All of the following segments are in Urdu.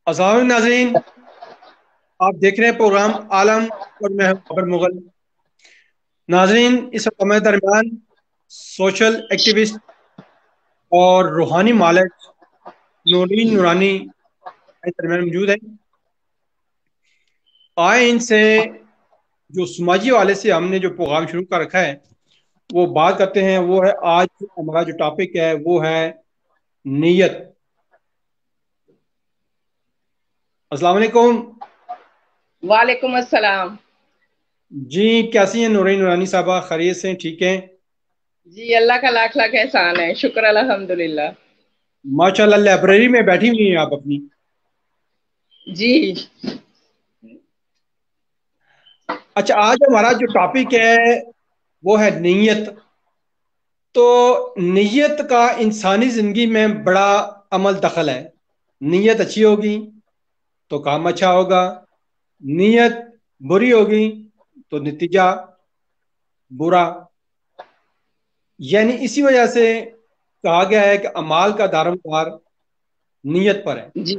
السلام علیکم ناظرین، آپ دیکھ رہے ہیں پروگرام عالم اور میں ہوں بابر مغل۔ ناظرین، اس وقت ہمارے درمیان سوشل ایکٹیوسٹ اور روحانی مالک نورین نورانی ہمارے درمیان موجود ہیں۔ آئے ان سے جو سماجی والے سے ہم نے جو پروگرام شروع کر رکھا ہے وہ بات کرتے ہیں۔ وہ ہے آج ہمارا جو ٹاپک ہے وہ ہے نیت۔ السلام علیکم وعلیکم السلام۔ جی، کیسی ہیں نورین نورانی صاحبہ؟ خیریت سے ہیں؟ ٹھیک ہیں؟ جی اللہ کا لاکھ لاکھ احسان ہے، شکر الحمدللہ۔ ماشاء اللہ، لائبریری میں بیٹھی ہوئی ہیں آپ اپنی؟ جی اچھا، آج ہمارا جو ٹاپک ہے وہ ہے نیت۔ تو نیت کا انسانی زندگی میں بڑا عمل دخل ہے۔ نیت اچھی ہوگی تو کام اچھا ہوگا، نیت بری ہوگی تو نتیجہ برا۔ یعنی اسی وجہ سے کہا گیا ہے کہ اعمال کا دار و مدار نیت پر ہے۔ جی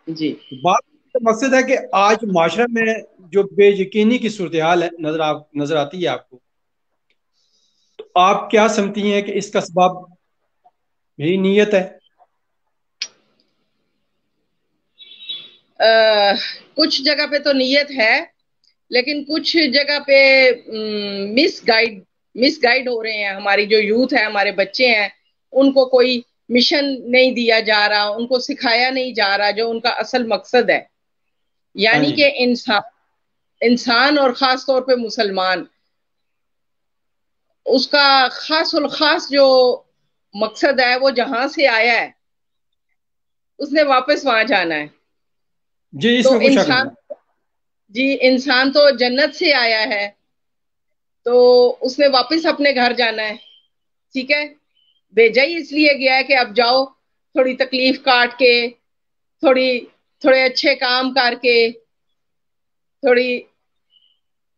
جی بات کا مقصد ہے کہ آج معاشرے میں جو بے یقینی کی صورتحال ہے نظر آتی ہے آپ کو، تو آپ کیا سمجھتی ہیں کہ اس کا سبب یہی نیت ہے؟ کچھ جگہ پہ تو نیت ہے، لیکن کچھ جگہ پہ مس گائیڈ ہو رہے ہیں۔ ہماری جو یوتھ ہے، ہمارے بچے ہیں، ان کو کوئی مشن نہیں دیا جا رہا، ان کو سکھایا نہیں جا رہا جو ان کا اصل مقصد ہے، ہاں یعنی جی، کہ انسان اور خاص طور پہ مسلمان، اس کا خاص الخاص جو مقصد ہے وہ جہاں سے آیا ہے اس نے واپس وہاں جانا ہے۔ جی، اس تو میں کوئی شک انسان نہیں۔ جی انسان تو جنت سے آیا ہے، تو اس نے واپس اپنے گھر جانا ہے، ٹھیک ہے؟ بھیجا ہی اس لیے گیا ہے کہ اب جاؤ، تھوڑی تکلیف کاٹ کے، تھوڑے اچھے کام کر کے، تھوڑی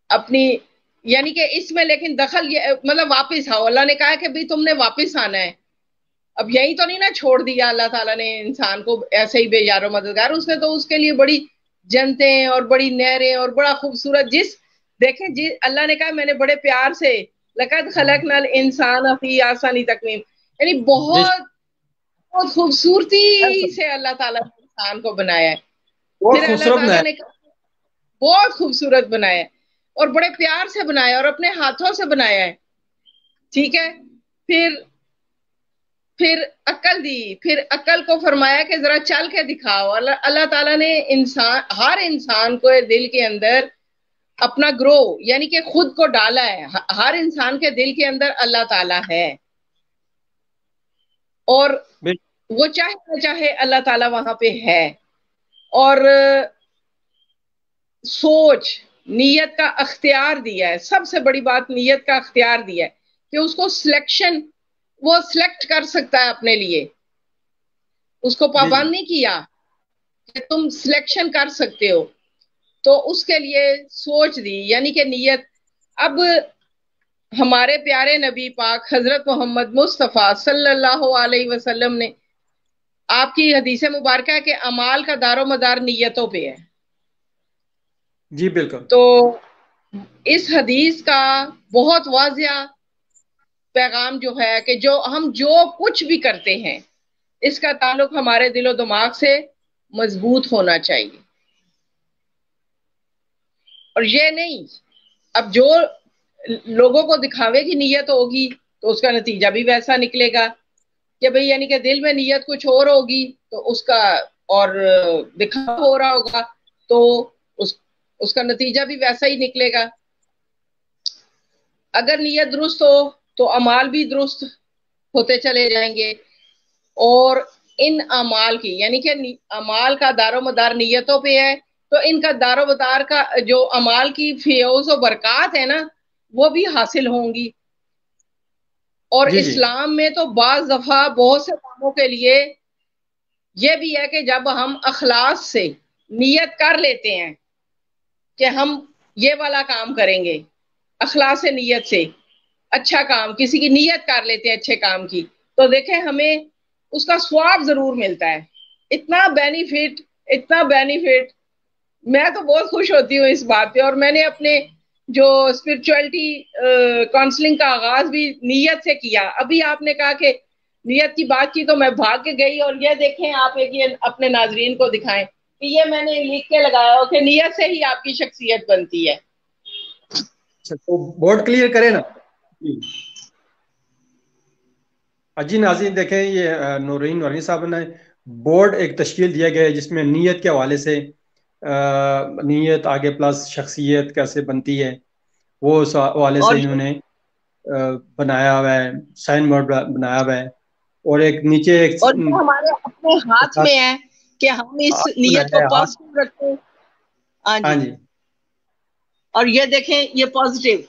اپنی، یعنی کہ اس میں لیکن دخل یہ مطلب واپس آؤ۔ اللہ نے کہا کہ بھئی تم نے واپس آنا ہے۔ اب یہی تو نہیں نا چھوڑ دیا اللہ تعالیٰ نے انسان کو ایسے ہی بے یار و مددگار، اس نے تو اس کے لیے بڑی جنتیں اور بڑی نہریں اور بڑا خوبصورت دیکھیں جی، اللہ نے کہا میں نے بڑے پیار سے لقد خلقنا الانسان فی احسن تقویم، یعنی بے بہت شک، بہت خوبصورتی سے اللہ تعالیٰ نے انسان کو بنایا ہے۔ بہت پھر اللہ خوبصورت تعالیٰ بنایا۔ نے کہا بہت خوبصورت بنایا ہے اور بڑے پیار سے بنایا اور اپنے ہاتھوں سے بنایا ہے، ٹھیک ہے؟ پھر پھر عقل دی، پھر عقل کو فرمایا کہ ذرا چل کے دکھاؤ۔ اللہ تعالیٰ نے ہر انسان کو دل کے اندر اپنا گرو، یعنی کہ خود کو ڈالا ہے۔ ہر انسان کے دل کے اندر اللہ تعالیٰ ہے، اور بے وہ چاہے نہ چاہے اللہ تعالیٰ وہاں پہ ہے۔ اور سوچ، نیت کا اختیار دیا ہے، سب سے بڑی بات نیت کا اختیار دیا ہے کہ اس کو وہ سلیکٹ کر سکتا ہے اپنے لیے، اس کو جی جی، پابند نہیں کیا کہ تم سلیکشن کر سکتے ہو، تو اس کے لیے سوچ دی، یعنی کہ نیت۔ اب ہمارے پیارے نبی پاک حضرت محمد مصطفیٰ صلی اللہ علیہ وسلم نے، آپ کی حدیث مبارکہ ہے کہ اعمال کا دار و مدار نیتوں پہ ہے، جی بالکل۔ تو اس حدیث کا بہت واضح پیغام جو ہے کہ ہم جو کچھ بھی کرتے ہیں اس کا تعلق ہمارے دل و دماغ سے مضبوط ہونا چاہیے، اور یہ نہیں اب جو لوگوں کو دکھاوے کی نیت ہوگی تو اس کا نتیجہ بھی ویسا نکلے گا کہ بھئی، یعنی کہ دل میں نیت کچھ اور ہوگی تو اس کا اور دکھاوا ہو رہا ہوگا تو اس کا نتیجہ بھی ویسا ہی نکلے گا۔ اگر نیت درست ہو تو اعمال بھی درست ہوتے چلے جائیں گے، اور ان اعمال کی، یعنی کہ اعمال کا دار و مدار نیتوں پہ ہے، تو ان کا دار و مدار کا جو اعمال کی فیوز و برکات ہے نا وہ بھی حاصل ہوں گی۔ اور جی جی، اسلام میں تو بعض دفعہ بہت سے کاموں کے لیے یہ بھی ہے کہ جب ہم اخلاص سے نیت کر لیتے ہیں کہ ہم یہ والا کام کریں گے، اخلاص نیت سے اچھا کام کسی کی نیت کر لیتے ہیں اچھے کام کی، تو دیکھیں ہمیں اس کا ثواب ضرور ملتا ہے، اتنا بینیفٹ اتنا بینیفٹ. میں تو بہت خوش ہوتی ہوں اس بات پہ. اور میں نے اپنے جو اسپرچولیٹی کاؤنسلنگ کا آغاز بھی نیت سے کیا. ابھی آپ نے کہا کہ نیت کی بات کی تو میں بھاگ کے گئی. اور یہ دیکھیں آپ ایک یہ اپنے ناظرین کو دکھائیں کہ یہ میں نے لکھ کے لگایا ہو کہ نیت سے ہی آپ کی شخصیت بنتی ہے. تو بورڈ کلیئر کرے نا جی ناظرین. دیکھیں یہ نورین نورانی صاحب نے بورڈ ایک تشکیل دیا گیا ہے جس میں نیت کے حوالے سے نیت آگے پلس شخصیت کیسے بنتی ہے وہ اس حوالے اور سے انہوں نے بنایا ہوا ہے. سائن بورڈ بنایا ہوا ہے. اور ایک نیچے ایک اور یہ ہمارے اپنے ہاتھ میں ہے کہ ہم اس نیت کو بنایا ہے ہاتھ. پازیٹیو رکھیں. ہاں ہاں جی. جی اور یہ دیکھیں یہ پازیٹیو.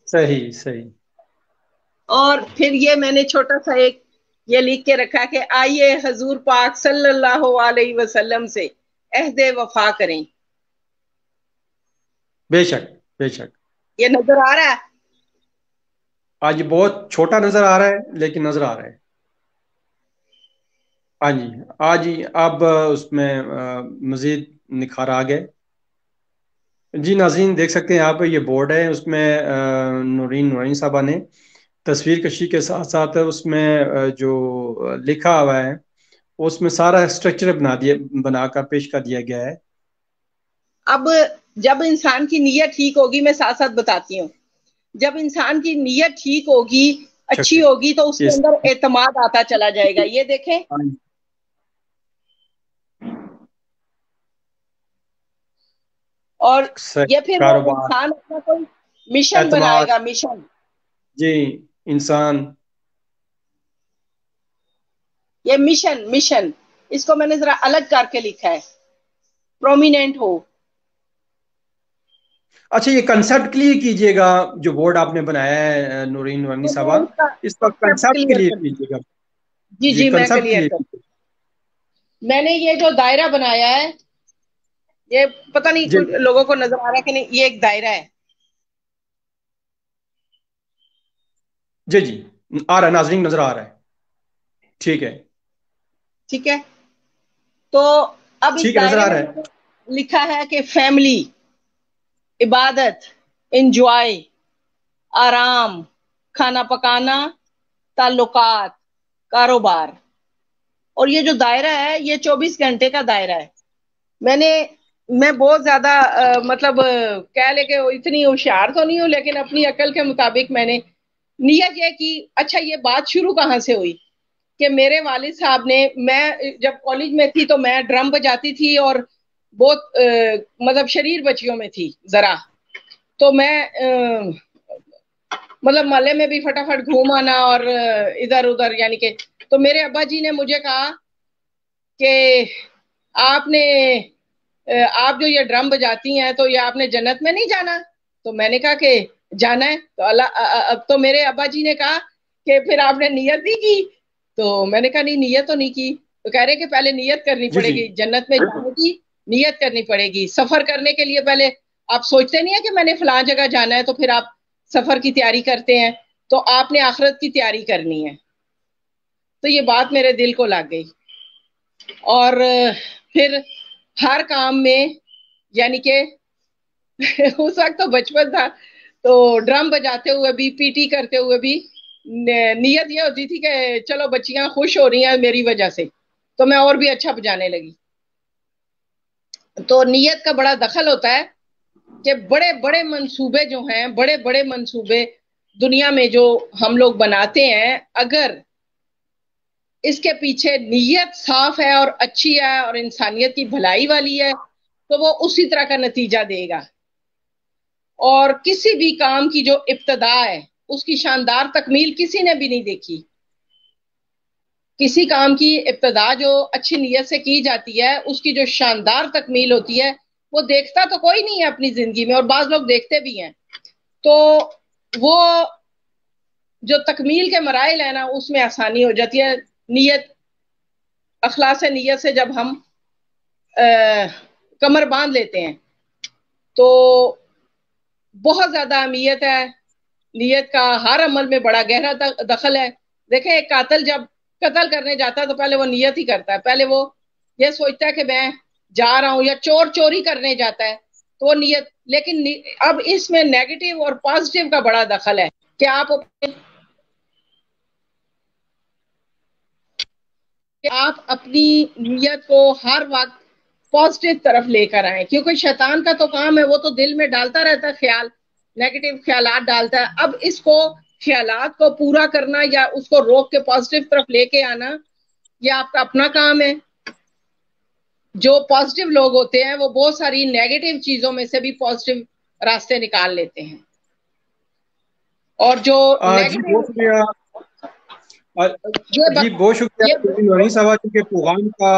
صحیح صحیح. اور پھر یہ میں نے چھوٹا سا ایک یہ لکھ کے رکھا کہ آئیے حضور پاک صلی اللہ علیہ وسلم سے عہد وفا کریں. بے شک بے شک. یہ نظر آ رہا ہے؟ آج بہت چھوٹا نظر آ رہا ہے لیکن نظر آ رہا ہے. ہاں جی. آج اب اس میں مزید نکھار آ گئے. جی ناظرین دیکھ سکتے ہیں آپ یہ بورڈ ہے. اس میں نورین نورانی صاحبہ نے تصویر کشی کے ساتھ ساتھ اس میں جو لکھا ہوا ہے اس میں سارا اسٹرکچر بنا کر پیش کر دیا گیا ہے. اب جب انسان کی نیت ٹھیک ہوگی میں ساتھ ساتھ بتاتی ہوں. جب انسان کی نیت ٹھیک ہوگی اچھی ہوگی تو اس کے اس اندر اعتماد آتا چلا جائے گا. یہ دیکھیں اور یہ پھر وہ کاروبار انسان اپنا کوئی مشن بنائے اعتماد. گا. مشن جی انسان. یہ مشن اس کو میں نے ذرا الگ کر کے لکھا ہے پرومیننٹ ہو. اچھا یہ کنسپٹ کلیئر کیجئے گا جو بورڈ آپ نے بنایا ہے نورین نورانی تو صاحبہ میں اس کا اس کا کنسیپٹ کنسپٹ کلیئر کلیئر کر کیجئے گا. جی جی جی میں کنسپٹ کلیئر کلیئر کر. کیجئے. میں نے یہ جو دائرہ بنایا ہے یہ پتہ نہیں جی کچھ لوگوں کو نظر آ رہا ہے کہ نہیں. یہ ایک دائرہ ہے. جی جی آ رہا ہے ناظرین نظر آ رہا ہے. ٹھیک ہے ٹھیک ہے. تو اب اس ٹھیک ہے نظر دائرے آ میں رہا میں ہے. نے لکھا ہے کہ فیملی، عبادت، انجوائے، آرام، کھانا پکانا، تعلقات، کاروبار. اور یہ جو دائرہ ہے یہ 24 گھنٹے کا دائرہ ہے. میں بہت زیادہ مطلب کہہ لے کہ اتنی ہوشیار تو نہیں ہوں لیکن اپنی عقل کے مطابق میں نے نیت یہ کی. اچھا یہ بات شروع کہاں سے ہوئی کہ میرے والد صاحب نے، میں جب کالج میں تھی تو میں ڈرم بجاتی تھی اور بہت مطلب شریر بچیوں میں تھی ذرا. تو میں مطلب محلے میں بھی فٹافٹ گھوم آنا اور ادھر ادھر یعنی کہ. تو میرے ابا جی نے مجھے کہا کہ آپ جو یہ ڈرم بجاتی ہیں تو یہ آپ نے جنت میں نہیں جانا. تو میں نے کہا کہ جانا ہے. تو میرے ابا جی نے کہا کہ پھر آپ نے نیت نہیں کی. تو میں نے کہا نہیں نیت تو نہیں کی. تو کہہ رہے کہ پہلے نیت کرنی جی پڑے جی گی جنت میں جانے کی. نیت کرنی پڑے گی. سفر کرنے کے لیے پہلے آپ سوچتے نہیں ہیں کہ میں نے فلاں جگہ جانا ہے تو پھر آپ سفر کی تیاری کرتے ہیں. تو آپ نے آخرت کی تیاری کرنی ہے. تو یہ بات میرے دل کو لگ گئی. اور پھر ہر کام میں یعنی کہ اس وقت تو بچپن تھا تو ڈرم بجاتے ہوئے بھی پی ٹی کرتے ہوئے بھی نیت یہ ہوتی تھی کہ چلو بچیاں خوش ہو رہی ہیں میری وجہ سے تو میں اور بھی اچھا بجانے لگی. تو نیت کا بڑا دخل ہوتا ہے کہ بڑے بڑے منصوبے جو ہیں بڑے بڑے منصوبے دنیا میں جو ہم لوگ بناتے ہیں اگر اس کے پیچھے نیت صاف ہے اور اچھی ہے اور انسانیت کی بھلائی والی ہے تو وہ اسی طرح کا نتیجہ دے گا. اور کسی بھی کام کی جو ابتدا ہے اس کی شاندار تکمیل کسی نے بھی نہیں دیکھی. کسی کام کی ابتدا جو اچھی نیت سے کی جاتی ہے اس کی جو شاندار تکمیل ہوتی ہے وہ دیکھتا تو کوئی نہیں ہے اپنی زندگی میں اور بعض لوگ دیکھتے بھی ہیں. تو وہ جو تکمیل کے مراحل ہیں نا اس میں آسانی ہو جاتی ہے. نیت اخلاص نیت سے جب ہم کمر باندھ لیتے ہیں تو بہت زیادہ اہمیت ہے. نیت کا ہر عمل میں بڑا گہرا دخل ہے. دیکھیں ایک قاتل جب قتل کرنے جاتا ہے تو پہلے وہ نیت ہی کرتا ہے، پہلے وہ یہ سوچتا ہے کہ میں جا رہا ہوں، یا چوری کرنے جاتا ہے تو وہ نیت. لیکن اب اس میں نیگیٹو اور پازیٹیو کا بڑا دخل ہے کہ آپ اپنی نیت کو ہر وقت پازیٹیو طرف لے کر آئیں، کیونکہ شیطان کا تو کام ہے، وہ تو دل میں ڈالتا رہتا ہے خیال، نیگیٹو خیالات ڈالتا ہے. اب اس کو خیالات کو پورا کرنا یا اس کو روک کے پازیٹیو طرف لے کے آنا یہ آپ کا اپنا کام ہے. جو پازیٹیو لوگ ہوتے ہیں وہ بہت ساری نیگیٹو چیزوں میں سے بھی پازیٹیو راستے نکال لیتے ہیں، اور جو جی نیگیٹو بہت شکریہ. جی بہت شکریہ یہ نورانی صاحبہ، چونکہ پیغام کا